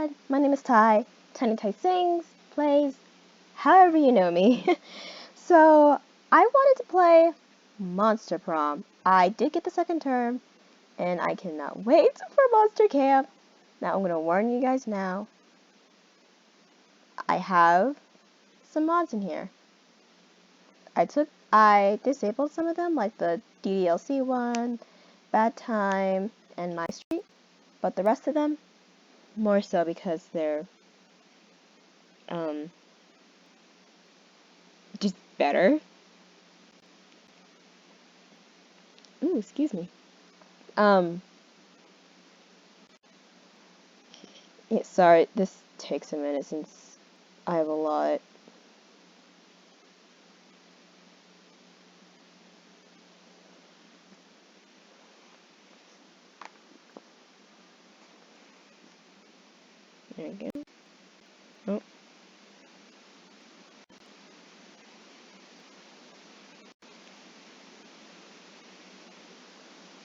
God, my name is Ty. Tiny Ty sings, plays, however you know me. So, I wanted to play Monster Prom. I did get the second term, and I cannot wait for Monster Camp. Now, I'm going to warn you guys now. I have some mods in here. I disabled some of them, like the DDLC one, Bad Time, and My Street, but the rest of them, more so because they're, just better. Ooh, excuse me. Yeah, sorry, this takes a minute since I have a lot. There we go. Oh.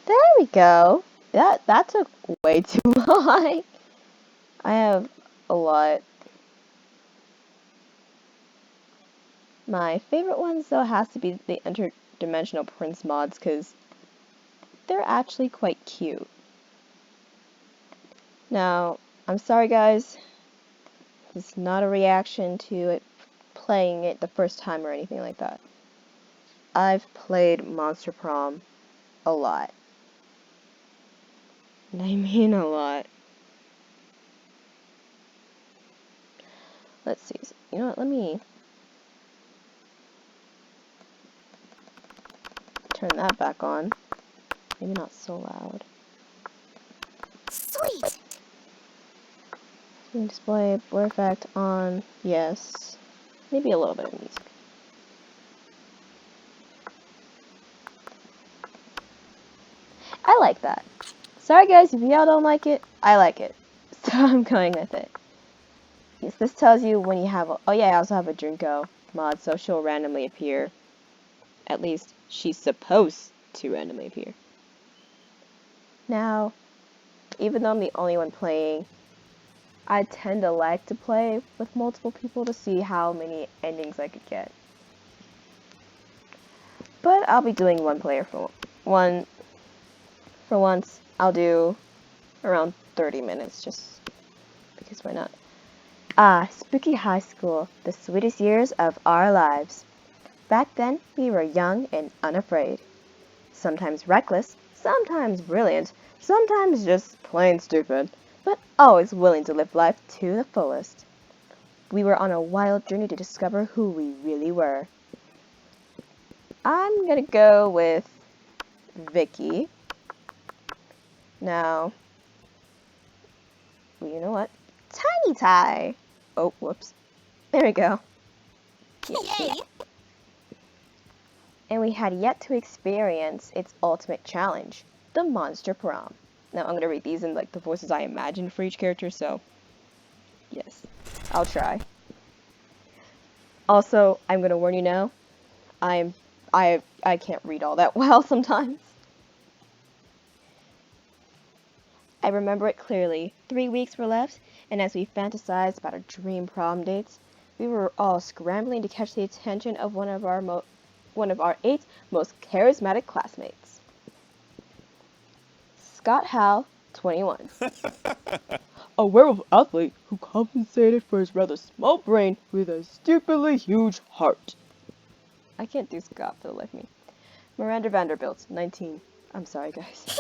There we go. That took way too long. I have a lot. My favorite ones, though, has to be the interdimensional prince mods, because they're actually quite cute. Now, I'm sorry guys, this is not a reaction to it playing it the first time or anything like that. I've played Monster Prom a lot. And I mean a lot. Let's see. You know what? Let me turn that back on. Maybe not so loud. Sweet! Display blur effect on. Yes. Maybe a little bit of music. I like that. Sorry guys if y'all don't like it. I like it. So I'm going with it. Yes, this tells you when you have oh yeah, I also have a Drinko mod, so she'll randomly appear. At least she's supposed to randomly appear. Now, even though I'm the only one playing, I tend to like to play with multiple people to see how many endings I could get. But I'll be doing one player for once. I'll do around 30 minutes, just because why not? Spooky high school, the sweetest years of our lives. Back then, we were young and unafraid. Sometimes reckless, sometimes brilliant, sometimes just plain stupid, but always willing to live life to the fullest. We were on a wild journey to discover who we really were. I'm gonna go with Vicky. Now, well, you know what? Tiny Ty! Oh, whoops. There we go. Yay! And we had yet to experience its ultimate challenge, the Monster Prom. Now, I'm gonna read these in like the voices I imagined for each character, so yes, I'll try. Also, I'm gonna warn you now, I can't read all that well sometimes. I remember it clearly. 3 weeks were left, and as we fantasized about our dream prom dates, we were all scrambling to catch the attention of one of our 8 most charismatic classmates. Scott Howell, 21. A werewolf athlete who compensated for his rather small brain with a stupidly huge heart. I can't do Scott for the life of me. Miranda Vanderbilt, 19. I'm sorry, guys.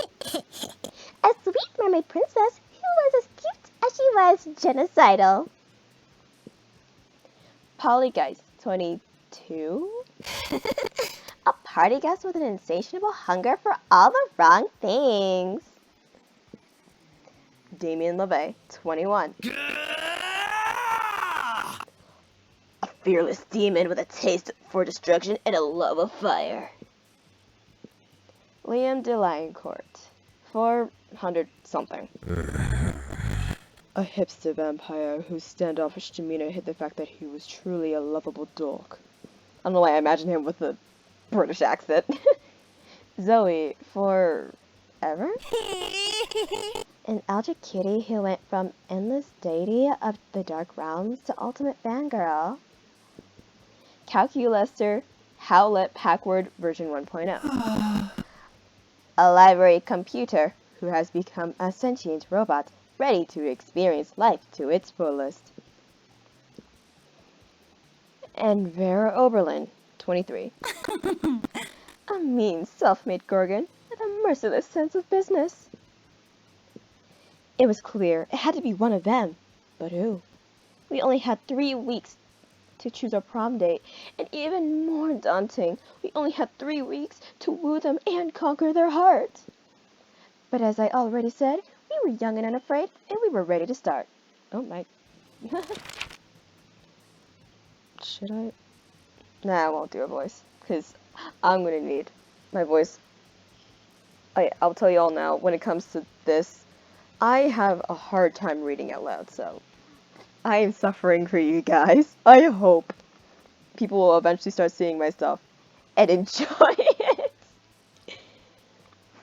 A sweet mermaid princess who was as cute as she was genocidal. Polly Geist, 22. A party guest with an insatiable hunger for all the wrong things. Damien LeVay, 21. A fearless demon with a taste for destruction and a love of fire. Liam DeLioncourt, 400-something. A hipster vampire whose standoffish demeanor hid the fact that he was truly a lovable dork. I don't know why I imagine him with a British accent. Zoe, forever? An algebra cutie who went from endless deity of the dark realms to ultimate fangirl. Calculaster Howlet Packard version 1.0. A library computer who has become a sentient robot ready to experience life to its fullest. And Vera Oberlin, 23. A mean, self-made Gorgon with a merciless sense of business. It was clear it had to be one of them. But who? We only had 3 weeks to choose our prom date, and even more daunting, we only had 3 weeks to woo them and conquer their hearts. But as I already said, we were young and unafraid, and we were ready to start. Oh my. Should I? Nah, I won't do a voice, because I'm going to need my voice. I'll tell you all now, when it comes to this, I have a hard time reading out loud, so I am suffering for you guys. I hope people will eventually start seeing my stuff and enjoy it.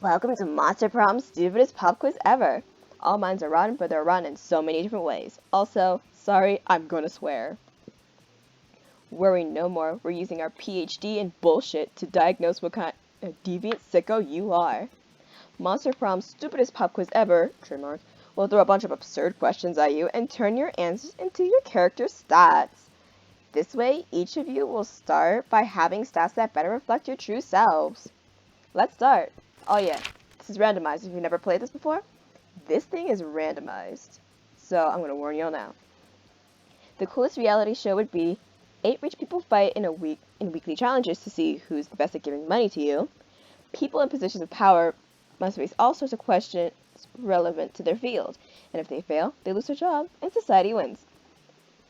Welcome to Monster Prom's stupidest pop quiz ever. All minds are rotten, but they're rotten in so many different ways. Also, sorry, I'm gonna swear. Worry no more, we're using our PhD in bullshit to diagnose what kind of deviant sicko you are. Monster Prom's stupidest pop quiz ever, trademark, will throw a bunch of absurd questions at you and turn your answers into your character's stats. This way, each of you will start by having stats that better reflect your true selves. Let's start. Oh yeah, this is randomized. If you've never played this before, this thing is randomized. So I'm going to warn y'all now. The coolest reality show would be 8 rich people fight in weekly challenges to see who's the best at giving money to you. People in positions of power must face all sorts of questions relevant to their field, and if they fail, they lose their job, and society wins.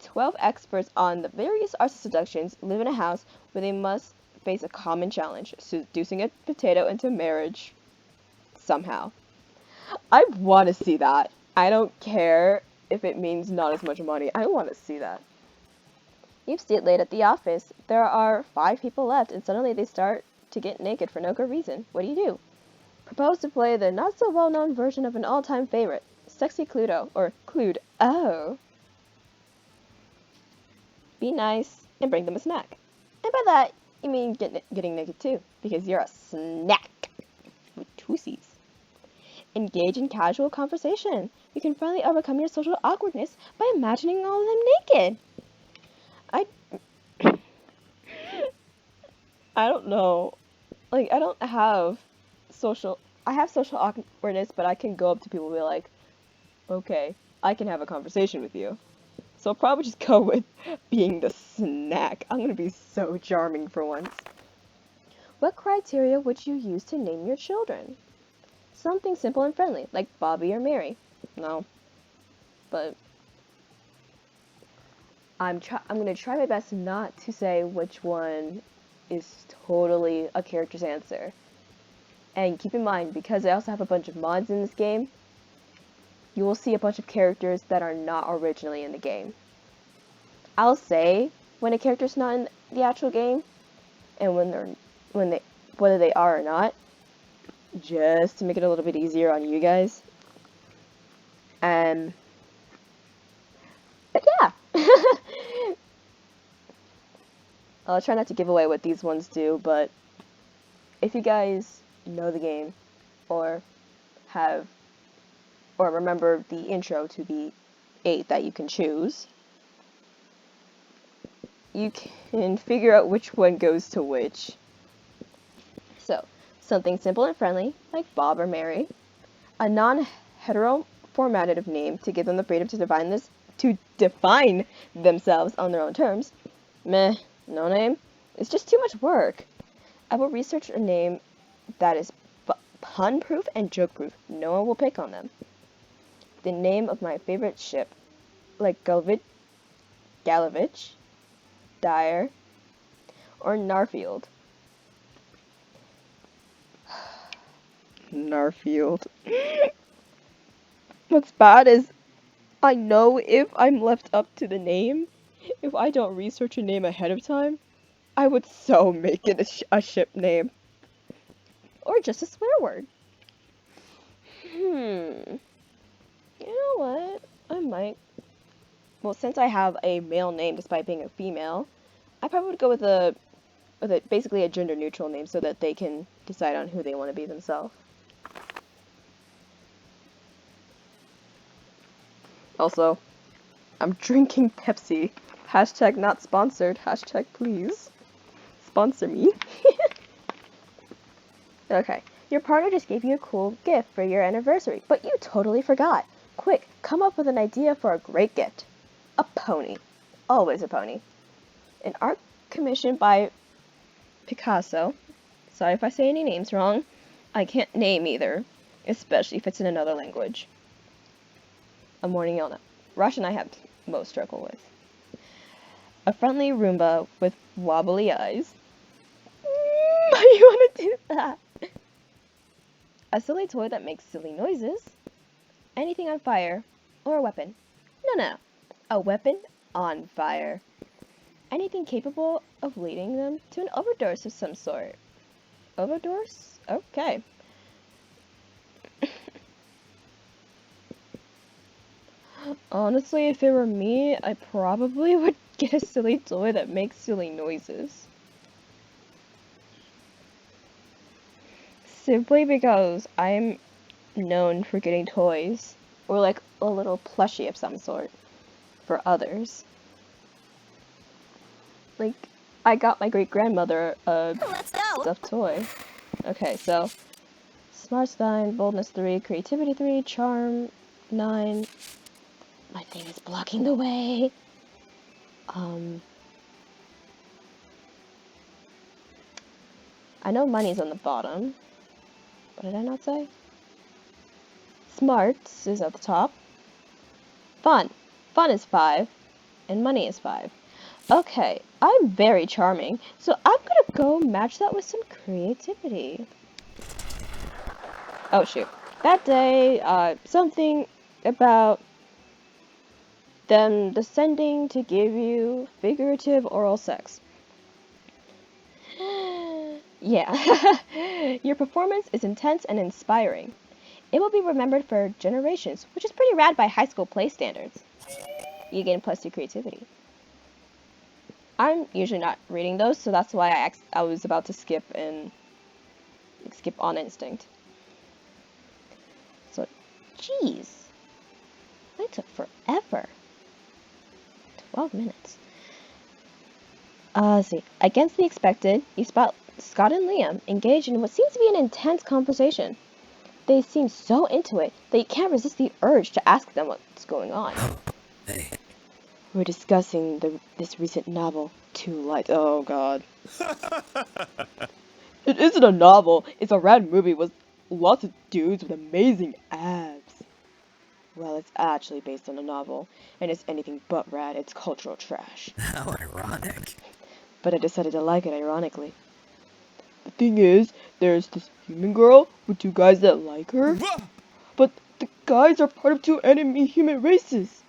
12 experts on the various arts of seductions live in a house where they must face a common challenge, seducing a potato into marriage. Somehow. I want to see that. I don't care if it means not as much money. I want to see that. You've stayed late at the office. There are 5 people left, and suddenly they start to get naked for no good reason. What do? Propose to play the not-so-well-known version of an all-time favorite, Sexy Cluedo, or Clued-O. Be nice, and bring them a snack. And by that, you mean getting naked too, because you're a snack with 2 C's. Engage in casual conversation. You can finally overcome your social awkwardness by imagining all of them naked. I don't know. Like, I don't have I have social awkwardness, but I can go up to people and be like, okay, I can have a conversation with you. So I'll probably just go with being the snack. I'm gonna be so charming for once. What criteria would you use to name your children? Something simple and friendly, like Bobby or Mary. No. But I'm gonna try my best not to say which one is totally a character's answer. And keep in mind, because I also have a bunch of mods in this game, you will see a bunch of characters that are not originally in the game. I'll say when a character's not in the actual game, and whether they are or not, just to make it a little bit easier on you guys. But yeah. I'll try not to give away what these ones do, but if you guys know the game, or remember the intro to the 8 that you can choose, you can figure out which one goes to which. So, something simple and friendly, like Bob or Mary. A non-heteroformative name to give them the freedom to define themselves on their own terms. Meh, no name. It's just too much work. I will research a name that is pun-proof and joke-proof. No one will pick on them. The name of my favorite ship, like Galavich, Dyer, or Narfield. Narfield. What's bad is I know if I'm left up to the name, if I don't research a name ahead of time, I would so make it a ship name. Or just a swear word. might. Well, since I have a male name despite being a female, I probably would go with basically a gender neutral name so that they can decide on who they want to be themselves. Also, I'm drinking Pepsi. Hashtag not sponsored. Hashtag please sponsor me. Okay, your partner just gave you a cool gift for your anniversary, but you totally forgot. Quick, come up with an idea for a great gift. A pony. Always a pony. An art commissioned by Picasso. Sorry if I say any names wrong. I can't name either, especially if it's in another language. A morning illness. Russian I have most struggle with. A friendly Roomba with wobbly eyes. Why do you want to do that? A silly toy that makes silly noises. Anything on fire. Or a weapon. No. A weapon on fire. Anything capable of leading them to an overdose of some sort. Overdose? Okay. Honestly, if it were me, I probably would get a silly toy that makes silly noises. Simply because I'm known for getting toys, or like a little plushie of some sort, for others. Like, I got my great-grandmother a stuffed toy. Okay, so, smart's 9, boldness 3, creativity 3, charm 9. My thing is blocking the way. I know money's on the bottom. What did I not say? Smarts is at the top. Fun. Fun is 5. And money is 5. Okay, I'm very charming, so I'm gonna go match that with some creativity. Oh shoot. That day, something about them descending to give you figurative oral sex. Yeah. Your performance is intense and inspiring. It will be remembered for generations, which is pretty rad by high school play standards. You gain +2 creativity. I'm usually not reading those, so that's why I was about to skip on instinct. So, jeez. That took forever. 12 minutes. Let's see. Against the expected, you spot Scott and Liam engaged in what seems to be an intense conversation. They seem so into it that you can't resist the urge to ask them what's going on. Hey. We're discussing this recent novel, Two Lights. Oh god. It isn't a novel, it's a rad movie with lots of dudes with amazing abs. Well, it's actually based on a novel, and it's anything but rad, it's cultural trash. How ironic. But I decided to like it ironically. The thing is, there's this human girl with 2 guys that like her, but the guys are part of 2 enemy human races.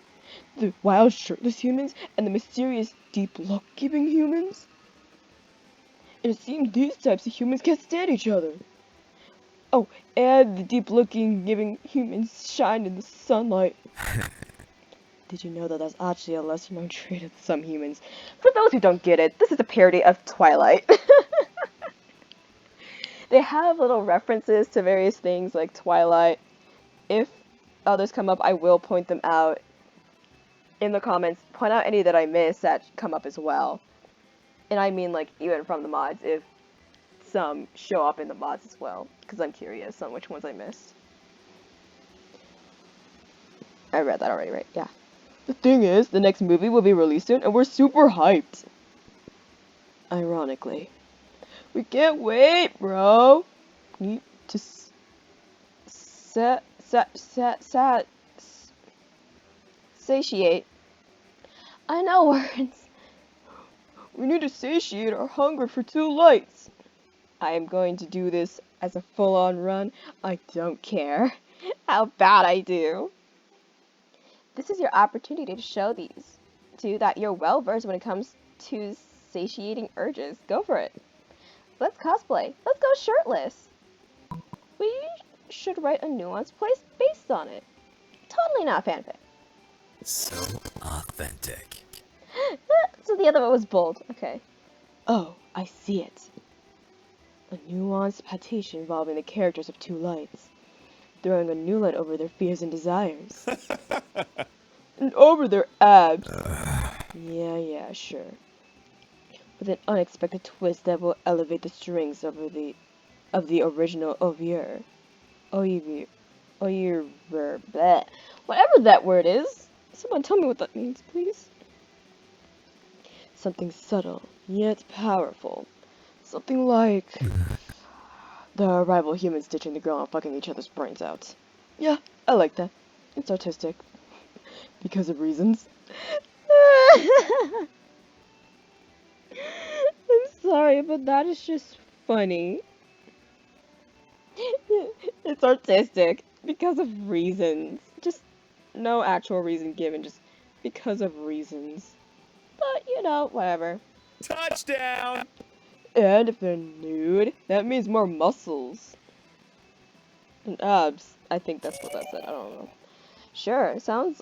The wild shirtless humans and the mysterious deep look-giving humans. And it seems these types of humans can't stand each other. Oh, and the deep-looking giving humans shine in the sunlight. Did you know that that's actually a lesser-known trait of some humans? For those who don't get it, this is a parody of Twilight. They have little references to various things like Twilight. If others come up, I will point them out in the comments. Point out any that I missed that come up as well. And I mean, like, even from the mods, if some show up in the mods as well, because I'm curious on which ones I missed. I read that already, right? Yeah. The thing is, the next movie will be released soon, and we're super hyped. Ironically. We can't wait, bro. Need to satiate. I know words. We need to satiate our hunger for 2 lights. I am going to do this as a full-on run. I don't care how bad I do. This is your opportunity to show these two that you're well-versed when it comes to satiating urges. Go for it. Let's cosplay. Let's go shirtless. We should write a nuanced place based on it. Totally not fanfic. So authentic. So the other one was bold. Okay. Oh, I see it. A nuanced pastiche involving the characters of two lights, throwing a new light over their fears and desires. And over their abs. Yeah, sure. With an unexpected twist that will elevate the strings of the original oeuvre. Bleh. Whatever that word is. Someone tell me what that means, please. Something subtle, yet powerful. Something like the rival humans ditching the girl and fucking each other's brains out. Yeah, I like that. It's artistic. Because of reasons. I'm sorry, but that is just funny. It's artistic. Because of reasons. Just no actual reason given, just because of reasons. But, you know, whatever. Touchdown! And if they're nude, that means more muscles. And abs. I think that's what that said. I don't know. Sure, sounds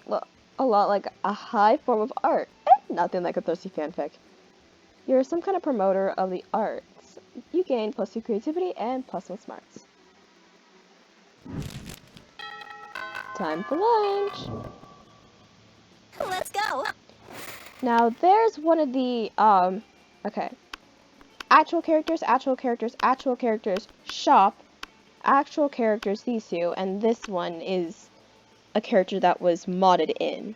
a lot like a high form of art. Nothing like a thirsty fanfic. You're some kind of promoter of the arts. You gain plus 2 creativity and plus 1 smarts. Time for lunch. Let's go. Now there's one of the okay. Actual characters, shop, actual characters, these two, and this one is a character that was modded in.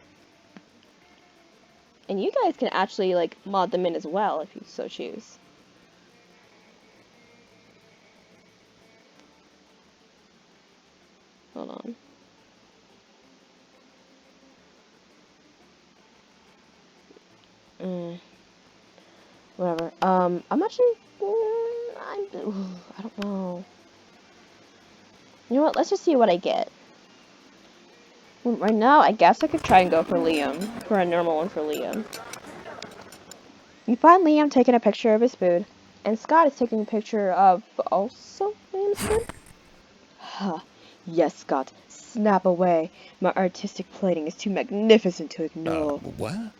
And you guys can actually like mod them in as well if you so choose. Hold on. Whatever. I'm actually, I don't know. You know what? Let's just see what I get. Right now, I guess I could try and go for Liam, for a normal one for Liam. You find Liam taking a picture of his food, and Scott is taking a picture of also Liam's food. Huh. Yes, Scott. Snap away. My artistic plating is too magnificent to ignore. What?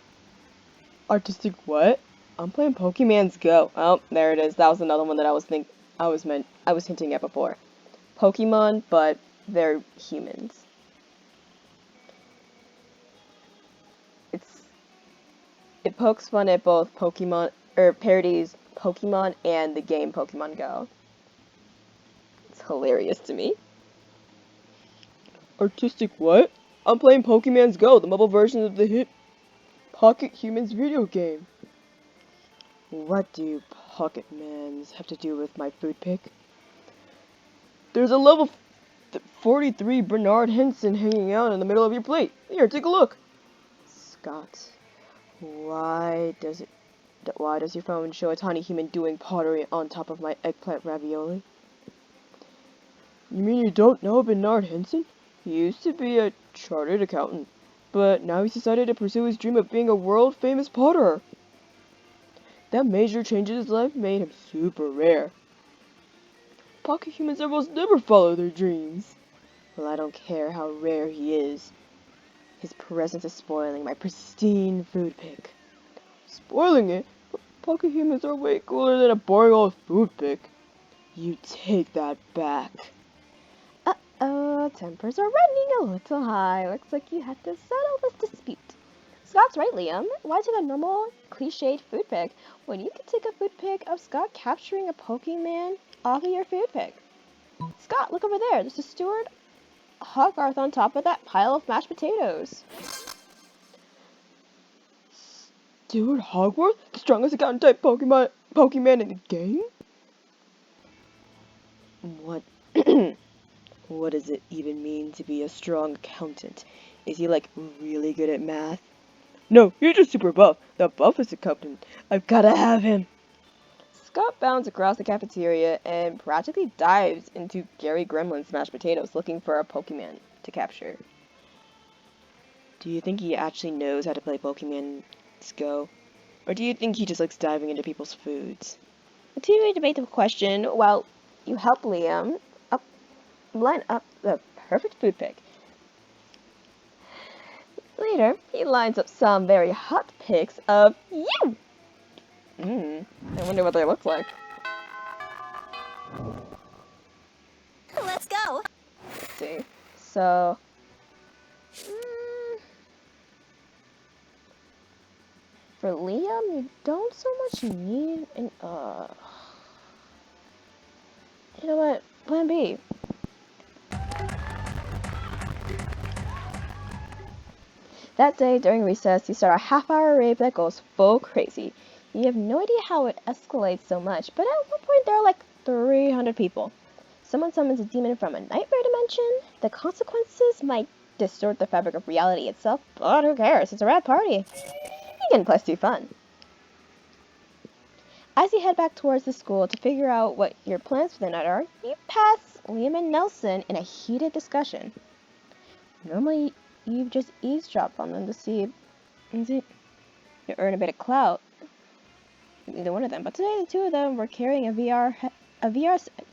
Artistic what? I'm playing Pokemon's Go. Oh, there it is. That was another one that I was hinting at before. Pokemon, but they're humans. It pokes fun at both Pokemon, parodies Pokemon and the game Pokemon Go. It's hilarious to me. Artistic what? I'm playing Pokemon's Go, the mobile version of the hit Pocket Humans video game. What do Pocketmans have to do with my food pick? There's a level 43 Bernard Henson hanging out in the middle of your plate. Here, take a look. Scott, why does your phone show a tiny human doing pottery on top of my eggplant ravioli? You mean you don't know Bernard Henson? He used to be a chartered accountant, but now he's decided to pursue his dream of being a world-famous potterer. That major change in his life made him super rare. Pocket humans almost never follow their dreams. Well, I don't care how rare he is. His presence is spoiling my pristine food pick. Spoiling it? Pocket humans are way cooler than a boring old food pick. You take that back. Uh-oh, tempers are running a little high. Looks like you had to settle this dispute. Scott's right, Liam. Why take a normal, cliched food pick when you can take a food pick of Scott capturing a Pokemon off of your food pick? Scott, look over there. There's a Stewart Hogarth on top of that pile of mashed potatoes. Stewart Hogwarts? The strongest accountant type Pokemon in the game? What? What does it even mean to be a strong accountant? Is he like really good at math? No, you're just super buff. The buffest accountant. I've gotta have him. Scott bounds across the cafeteria and practically dives into Gary Gremlin's mashed potatoes looking for a Pokemon to capture. Do you think he actually knows how to play Pokemon Go? Or do you think he just likes diving into people's foods? To debate the question, well, you help Liam line up the perfect food pick. Later. Later, he lines up some very hot pics of you! I wonder what they look like. Let's go. Let's see. So, for Liam, you don't so much need an, you know what? Plan B. That day, during recess, you start a half-hour rave that goes full crazy. You have no idea how it escalates so much, but at one point there are like 300 people. Someone summons a demon from a nightmare dimension. The consequences might distort the fabric of reality itself, but who cares? It's a rad party. You can plus 2 fun. As you head back towards the school to figure out what your plans for the night are, you pass Liam and Nelson in a heated discussion. Normally, you just eavesdrop on them to see you earn a bit of clout. Either one of them, but today the two of them were carrying a VR set,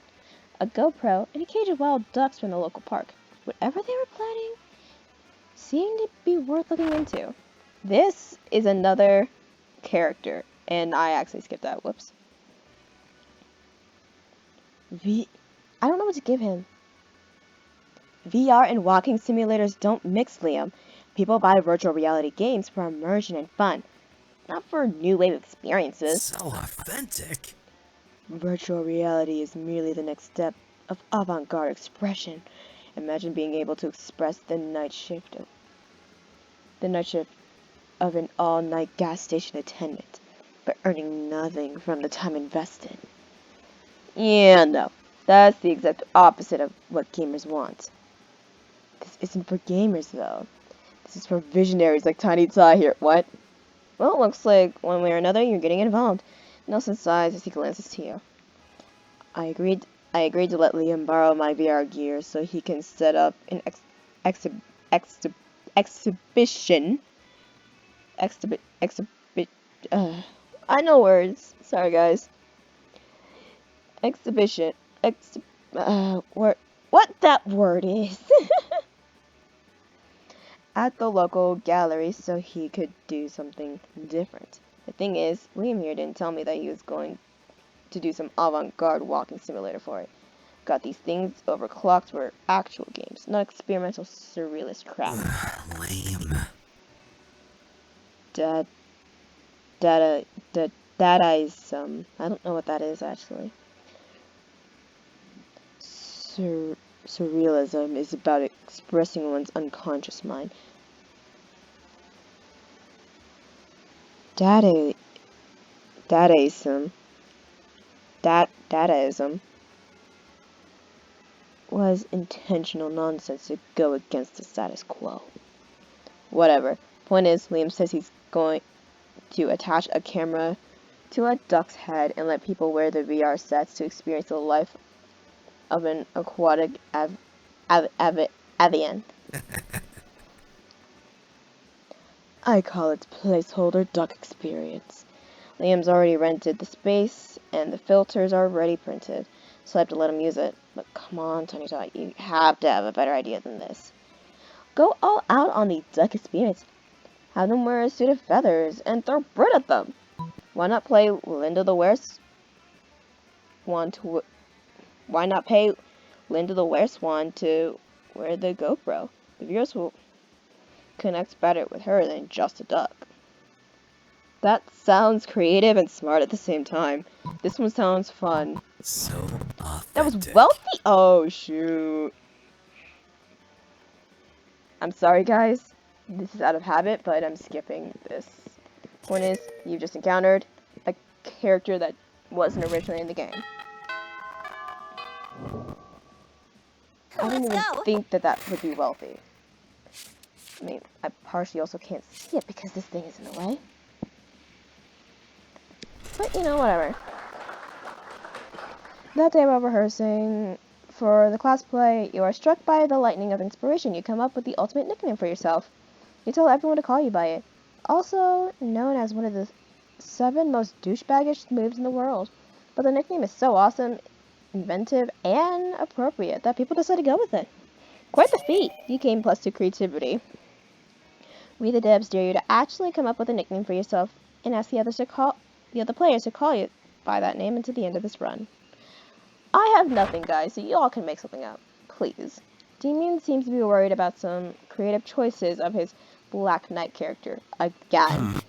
a GoPro, and a cage of wild ducks from the local park. Whatever they were planning seemed to be worth looking into. This is another character, and I actually skipped that. Whoops. I don't know what to give him. VR and walking simulators don't mix, Liam. People buy virtual reality games for immersion and fun, not for new wave experiences. So authentic. Virtual reality is merely the next step of avant-garde expression. Imagine being able to express the night shift of an all-night gas station attendant, but earning nothing from the time invested. Yeah, no. That's the exact opposite of what gamers want. This isn't for gamers, though. This is for visionaries like Tiny Ty here. What? Well, it looks like one way or another you're getting involved. Nelson sighs as he glances to you. I agreed to let Liam borrow my VR gear so he can set up an exhibition. I know words. Sorry, guys. Exhibition. What that word is. At the local gallery so he could do something different. The thing is, Liam here didn't tell me that he was going to do some avant-garde walking simulator for it. Got these things overclocked for actual games, not experimental surrealist crap. Lame. Dadaism. I don't know what that is, actually. Surrealism is about expressing one's unconscious mind. Dadaism was intentional nonsense to go against the status quo. Whatever. Point is, Liam says he's going to attach a camera to a duck's head and let people wear the VR sets to experience the life of an aquatic avian. I call it placeholder duck experience. Liam's already rented the space, and the filters are already printed, so I have to let him use it. But come on, Tiny Tot, you have to have a better idea than this. Go all out on the duck experience. Have them wear a suit of feathers and throw bread at them. Why not play Linda the Wereswan to... Why not pay Linda the Wereswan to wear the GoPro? The viewers will connect better with her than just a duck. That sounds creative and smart at the same time. This one sounds fun. So authentic. That was wealthy? Oh, shoot. I'm sorry, guys. This is out of habit, but I'm skipping this. Point is, you've just encountered a character that wasn't originally in the game. I didn't even think that would be wealthy. I mean, I partially also can't see it because this thing is in the way. But, you know, whatever. That day while rehearsing for the class play, you are struck by the lightning of inspiration. You come up with the ultimate nickname for yourself. You tell everyone to call you by it. Also known as one of the 7 most douchebaggish moves in the world. But the nickname is so awesome, inventive, and appropriate that people decide to go with it. Quite the feat. You gain +2 creativity. We the devs dare you to actually come up with a nickname for yourself and ask the other players to call you by that name until the end of this run. I have nothing, guys, so you all can make something up. Please. Damien seems to be worried about some creative choices of his Black Knight character. Again.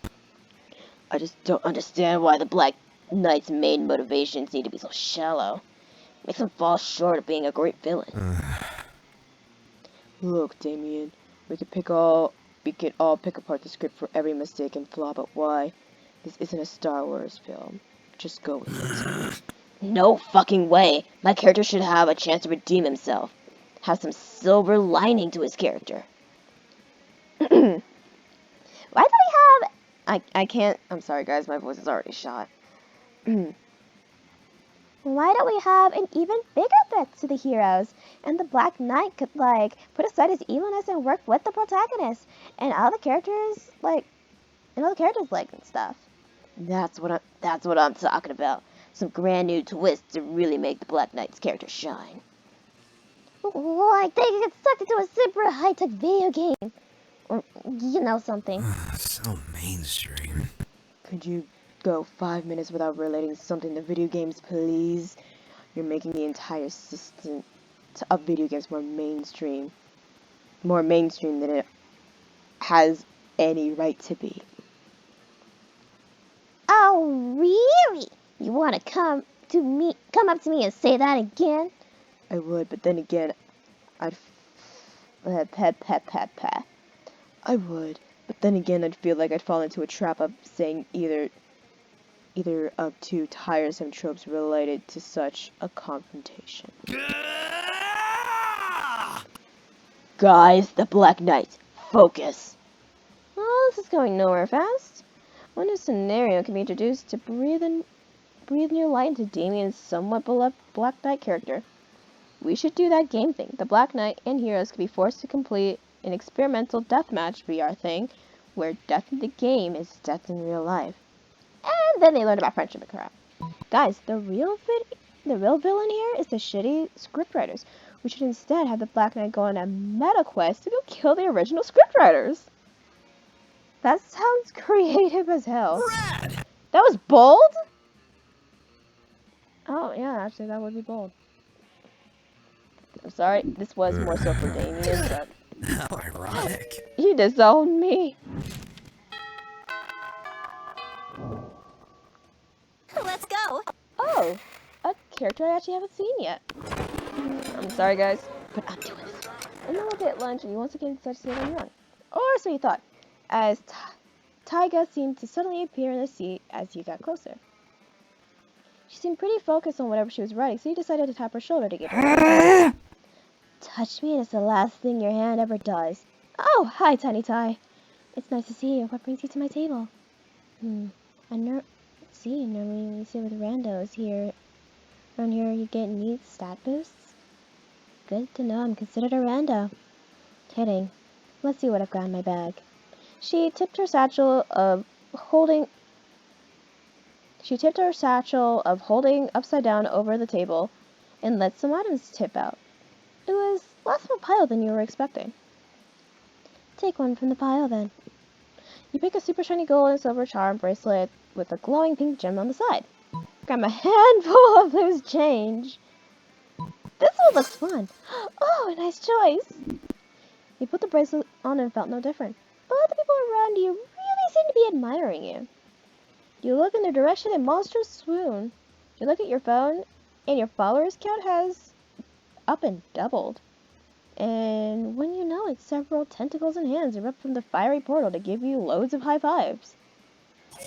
I just don't understand why the Black Knight's main motivations need to be so shallow. Makes him fall short of being a great villain. Look, Damien, we could all pick apart the script for every mistake and flaw, but why? This isn't a Star Wars film. Just go with it. No fucking way. My character should have a chance to redeem himself. Have some silver lining to his character. Why do we have... I can't... I'm sorry, guys. My voice is already shot. Why don't we have an even bigger threat to the heroes? And the Black Knight could, like, put aside his evilness and work with the protagonist. And all the characters, like... and stuff. That's what I'm talking about. Some grand new twists to really make the Black Knight's character shine. Like they get sucked into a super high-tech video game. Or, you know, something. So mainstream. Could you go 5 minutes without relating something to video games, please? You're making the entire system of video games more mainstream. More mainstream than it has any right to be. Oh, really? You want to come up to me and say that again? I would, but then again, I would, but then again, I'd feel like I'd fall into a trap of saying either of two tiresome tropes related to such a confrontation. Guys, the Black Knight, focus. Well, this is going nowhere fast. One new scenario can be introduced to breathe new light into Damien's somewhat beloved Black Knight character. We should do that game thing. The Black Knight and heroes could be forced to complete an experimental deathmatch VR thing, where death in the game is death in real life. And then they learn about friendship and crap. Guys, the real villain here is the shitty scriptwriters. We should instead have the Black Knight go on a meta quest to go kill the original scriptwriters. That sounds creative as hell. Rad! That was bold? Oh, yeah, actually, that would be bold. I'm sorry, this was more so for Damien, but... How ironic. You disowned me. Let's go. Oh, a character I actually haven't seen yet. I'm sorry, guys, but I'm doing this. And then we'll get lunch, and you once again start to see on your own. Or so you thought, as Taiga seemed to suddenly appear in the seat as you got closer. She seemed pretty focused on whatever she was writing, so you decided to tap her shoulder to get her. Touch me, and it's the last thing your hand ever does. Oh, hi, Tiny Tai. It's nice to see you. What brings you to my table? Normally when you sit with randos here, around here you get neat stat boosts. Good to know I'm considered a rando. Kidding. Let's see what I've got in my bag. She tipped her satchel of holding upside down over the table and let some items tip out. It was less of a pile than you were expecting. Take one from the pile, then. You pick a super shiny gold and silver charm bracelet with a glowing pink gem on the side. Grab a handful of loose change. This one looks fun. Oh, a nice choice. You put the bracelet on and felt no different. But the people around you really seem to be admiring you. You look in their direction in monstrous swoon. You look at your phone, and your followers count has up and doubled. And when you know it, several tentacles and hands erupt from the fiery portal to give you loads of high fives.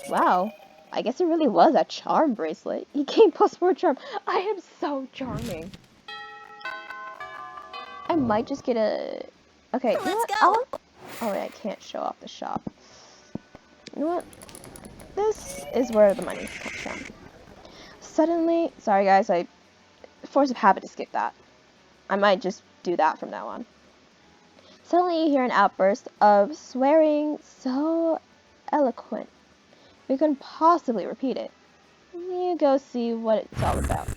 Wow, I guess it really was a charm bracelet. You gain +4 charm. I am so charming. I might just get a... Okay, you know what? Oh, wait, I can't show off the shop. You know what? This is where the money comes from. Suddenly... Sorry, guys, I... Force of habit to skip that. I might just do that from now on. Suddenly you hear an outburst of swearing so eloquent. We couldn't possibly repeat it. You go see what it's all about.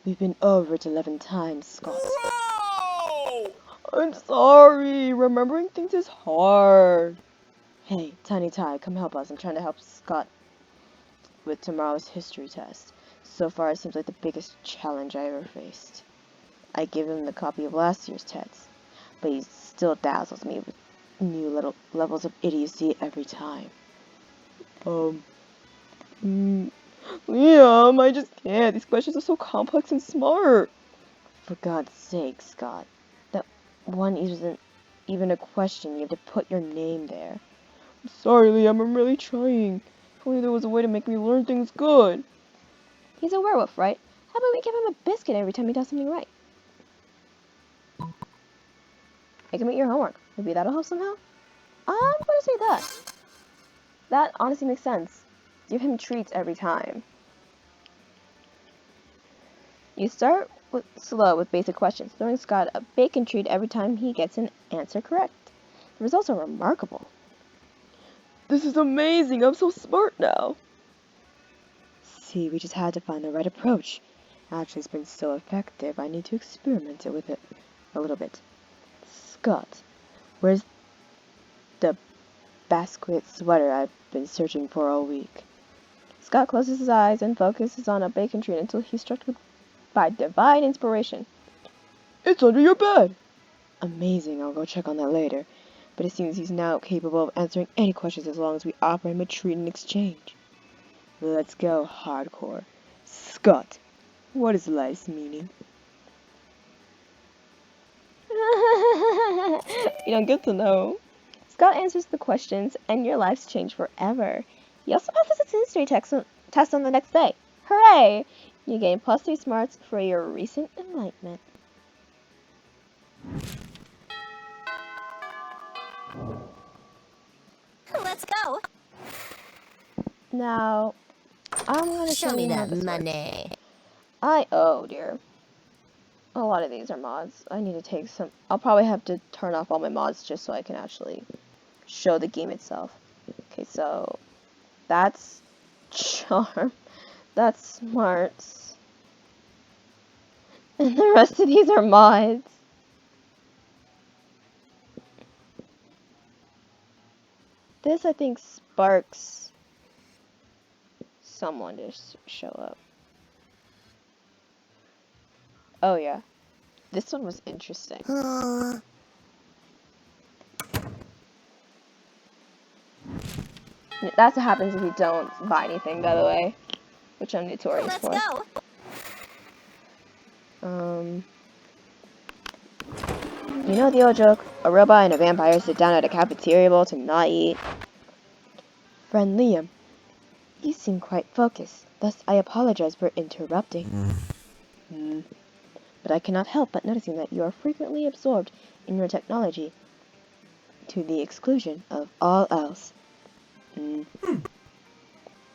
We've been over it 11 times, Scott. Whoa! I'm sorry. Remembering things is hard. Hey, Tiny Ty, come help us. I'm trying to help Scott with tomorrow's history test. So far, it seems like the biggest challenge I ever faced. I give him the copy of last year's test, but he still dazzles me with new little levels of idiocy every time. Liam, I just can't. These questions are so complex and smart. For God's sake, Scott. That one isn't even a question. You have to put your name there. I'm sorry, Liam. I'm really trying. If only there was a way to make me learn things good. He's a werewolf, right? How about we give him a biscuit every time he does something right? Make him eat your homework. Maybe that'll help somehow? I'm gonna say that. That honestly makes sense. Give him treats every time. You start slow with basic questions, throwing Scott a bacon treat every time he gets an answer correct. The results are remarkable. This is amazing! I'm so smart now! See, we just had to find the right approach. Actually, it's been so effective, I need to experiment with it a little bit. Scott, where's the basket sweater I've been searching for all week? Scott closes his eyes and focuses on a bacon treat until he's struck by divine inspiration. It's under your bed! Amazing, I'll go check on that later. But it seems he's now capable of answering any questions as long as we offer him a treat in exchange. Let's go hardcore. Scott, what is life's meaning? You don't get to know. Scott answers the questions, and your lives change forever. He also passes his history test on the next day. Hooray! You gain +3 smarts for your recent enlightenment. Let's go. Now, I'm gonna Show me you how that this works. money. Oh dear. A lot of these are mods. I need to take some. I'll probably have to turn off all my mods just so I can actually show the game itself. Okay, so that's charm. That's smarts. And the rest of these are mods. This, I think, sparks someone to show up. Oh, yeah. This one was interesting. That's what happens if you don't buy anything, by the way. Which I'm notorious Let's for. go. You know the old joke? A robot and a vampire sit down at a cafeteria bowl to not eat. Friend Liam, you seem quite focused, thus I apologize for interrupting. But I cannot help but noticing that you are frequently absorbed in your technology to the exclusion of all else.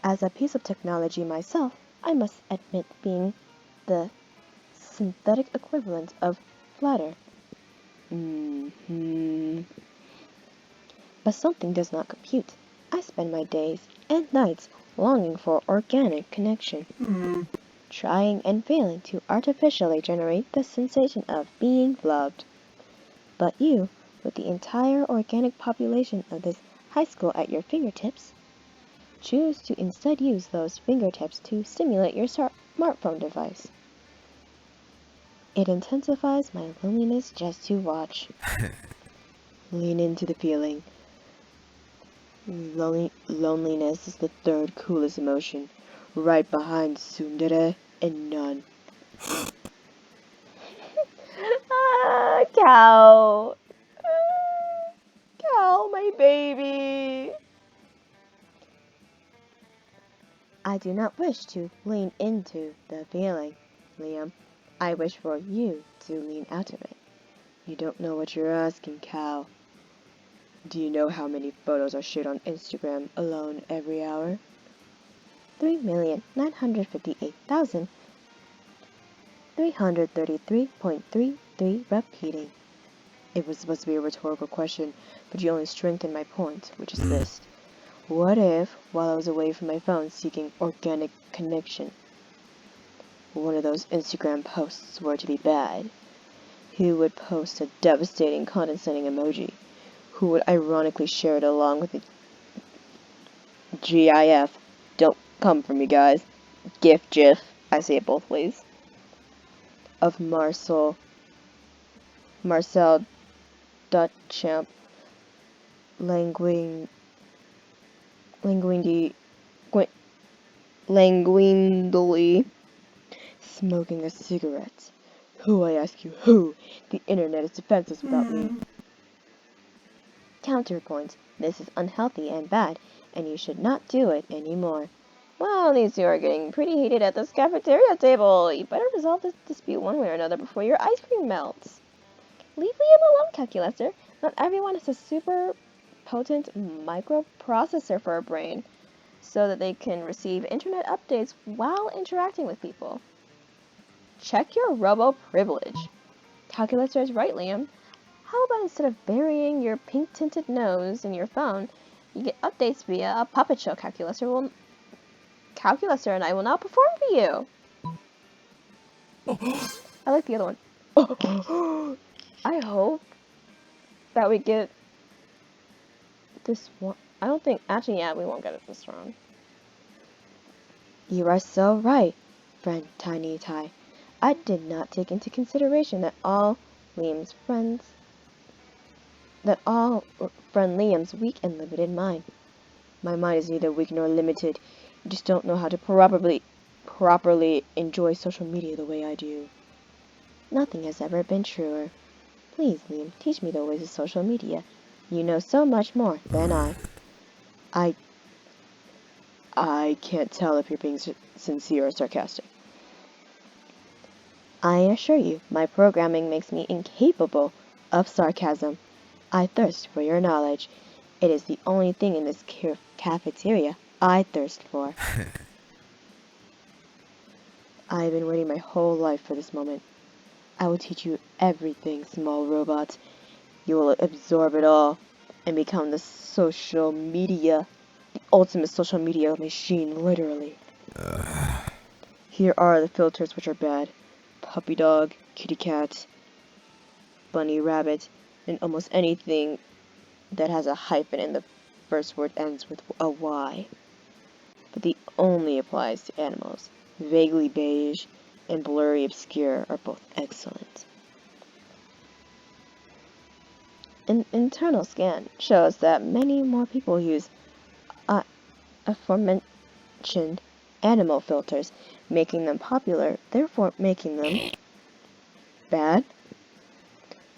As a piece of technology myself, I must admit being the synthetic equivalent of flatter. But something does not compute. I spend my days and nights longing for organic connection, trying and failing to artificially generate the sensation of being loved. But you, with the entire organic population of this high school at your fingertips, choose to instead use those fingertips to stimulate your smartphone device. It intensifies my loneliness just to watch. Lean into the feeling. Loneliness is the third coolest emotion, right behind tsundere and none. Cow. Cow, my baby. I do not wish to lean into the feeling, Liam. I wish for you to lean out of it. You don't know what you're asking, Cow. Do you know how many photos are shared on Instagram alone every hour? 3,958,333.33 repeating. It was supposed to be a rhetorical question, but you only strengthened my point, which is this. What if, while I was away from my phone seeking organic connection, one of those Instagram posts were to be bad? who would post a devastating, condescending emoji, who would ironically share it along with a GIF, don't come for me guys, GIF, I say it both ways, of Marcel Duchamp languidly smoking a cigarette. Who, I ask you, who? The internet is defenseless without me. Counterpoint. This is unhealthy and bad, and you should not do it anymore. Well, these two are getting pretty heated at this cafeteria table. You better resolve this dispute one way or another before your ice cream melts. Leave Liam alone, Calculator. Not everyone has a super potent microprocessor for a brain, so that they can receive internet updates while interacting with people. Check your robo privilege. Calculator is right, Liam. How about instead of burying your pink-tinted nose in your phone, you get updates via a puppet show Calculator and I will now perform for you. I like the other one. I hope that we get this one. I don't think, actually, yeah, we won't get it this round. You are so right, friend Tiny Tie. I did not take into consideration that all friend Liam's weak and limited mind. My mind is neither weak nor limited. You just don't know how to properly enjoy social media the way I do. Nothing has ever been truer. Please, Liam, teach me the ways of social media. You know so much more than I. I can't tell if you're being sincere or sarcastic. I assure you, my programming makes me incapable of sarcasm. I thirst for your knowledge. It is the only thing in this cafeteria I thirst for. I have been waiting my whole life for this moment. I will teach you everything, small robot. You will absorb it all and become the ultimate social media machine, literally. Here are the filters which are bad. Puppy dog, kitty cat, bunny rabbit, and almost anything that has a hyphen and the first word ends with a Y. But the only applies to animals. Vaguely beige and blurry obscure are both excellent. An internal scan shows that many more people use aforementioned animal filters, making them popular, therefore making them bad.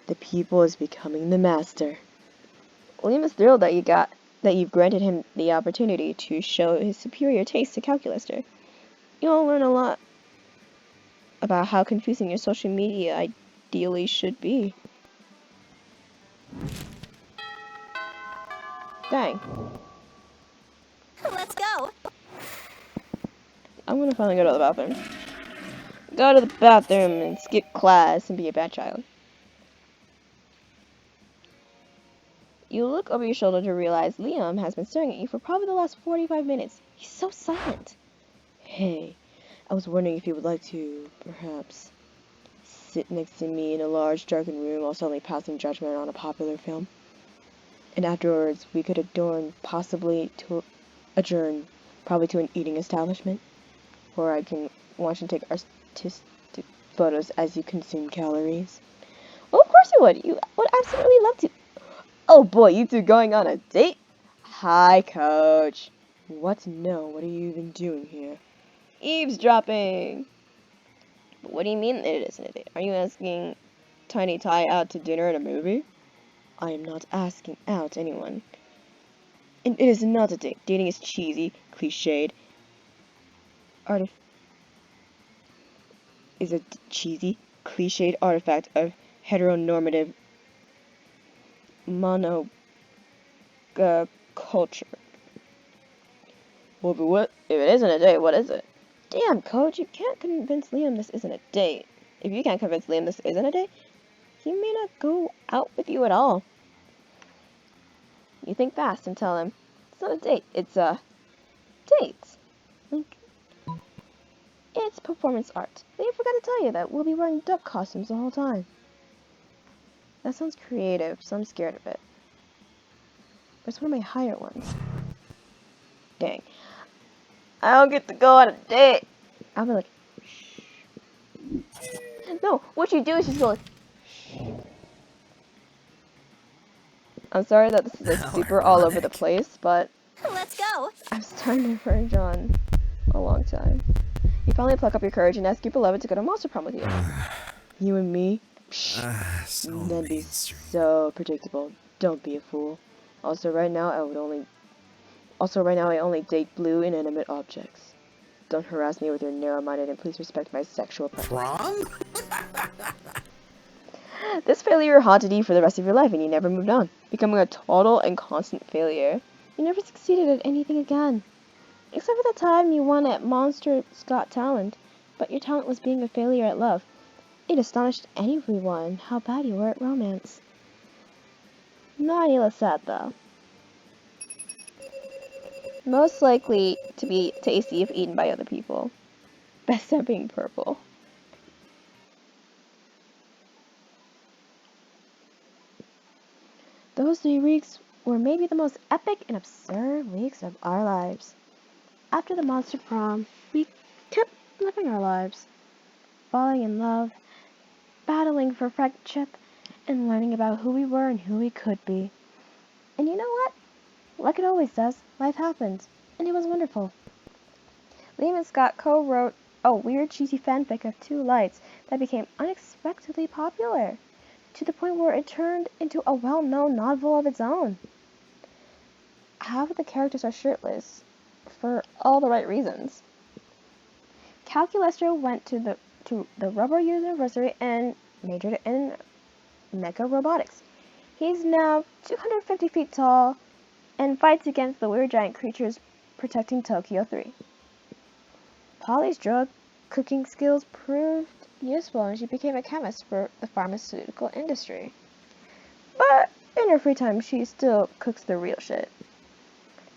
The pupil is becoming the master. Liam is thrilled that you've granted him the opportunity to show his superior taste to Calculator. You'll learn a lot about how confusing your social media ideally should be. Dang. Let's go. I'm gonna finally go to the bathroom. Go to the bathroom and skip class and be a bad child. You look over your shoulder to realize Liam has been staring at you for probably the last 45 minutes. He's so silent. Hey, I was wondering if you would like to, perhaps, sit next to me in a large, darkened room while suddenly passing judgment on a popular film. And afterwards, we could adjourn probably to an eating establishment, where I can watch and take artistic photos as you consume calories. Well, of course you would. You would absolutely love to. Oh boy, you two going on a date? Hi, Coach. What? No, what are you even doing here? Eavesdropping! But what do you mean it isn't a date? Are you asking Tiny Tie out to dinner and a movie? I am not asking out anyone. And it is not a date. Dating is cheesy, cliched, is a cheesy, cliched artifact of heteronormative culture. Well, if it isn't a date, what is it? Damn, Coach, you can't convince Liam this isn't a date. If you can't convince Liam this isn't a date, he may not go out with you at all. You think fast and tell him, it's not a date, it's a date. Like, it's performance art. Liam forgot to tell you that we'll be wearing duck costumes the whole time. That sounds creative, so I'm scared of it. But it's one of my higher ones. Dang. I don't get to go on a date. I'll be like, shh. No, what you do is just go like, shh. I'm sorry that this is like How super all over the ironic. place, but Let's go. I'm starting to verge on a long time. You finally pluck up your courage and ask your beloved to go to Monster Prom with you. You and me? Psh, So that'd be mainstream. so predictable. Don't be a fool. Also, right now I only date blue inanimate objects. Don't harass me with your narrow-minded and please respect my sexual preference. Prom? This failure haunted you for the rest of your life and you never moved on, becoming a total and constant failure. You never succeeded at anything again. Except for the time you won at Monster's Got Talent, but your talent was being a failure at love. It astonished anyone how bad you were at romance. Not any less sad, though. Most likely to be tasty if eaten by other people. Best at being purple. Those 3 weeks were maybe the most epic and absurd weeks of our lives. After the Monster Prom, we kept living our lives. Falling in love, battling for friendship, and learning about who we were and who we could be. And you know what? Like it always does, life happens, and it was wonderful. Liam and Scott co-wrote a weird cheesy fanfic of 2 lights that became unexpectedly popular, to the point where it turned into a well-known novel of its own. Half of the characters are shirtless, for all the right reasons. Calculestro went to the Rubber University and majored in mecha robotics. He's now 250 feet tall and fights against the weird giant creatures protecting Tokyo 3. Polly's drug cooking skills proved useful and she became a chemist for the pharmaceutical industry. But in her free time, she still cooks the real shit.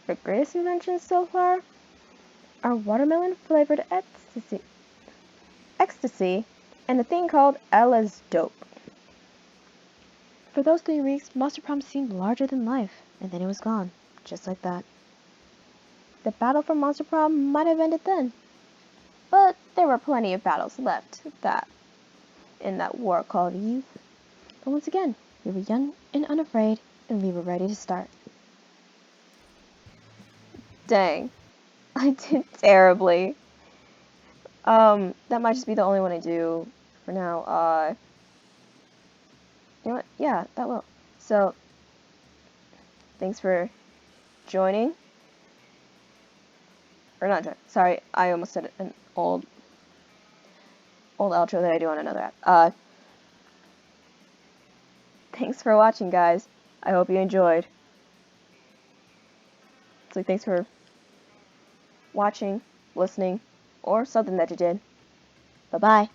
Her greatest inventions so far are watermelon flavored ecstasy, and a thing called Ella's dope. For those 3 weeks, Monster Prom seemed larger than life, and then it was gone, just like that. The battle for Monster Prom might have ended then, but there were plenty of battles left in that war called youth. But once again, we were young and unafraid, and we were ready to start. Dang, I did terribly. That might just be the only one I do for now. You know what? Yeah, that will. So, thanks for joining. Or not join. Sorry, I almost said an old outro that I do on another app. Thanks for watching, guys. I hope you enjoyed. So thanks for watching, listening, or something that you did. Bye-bye.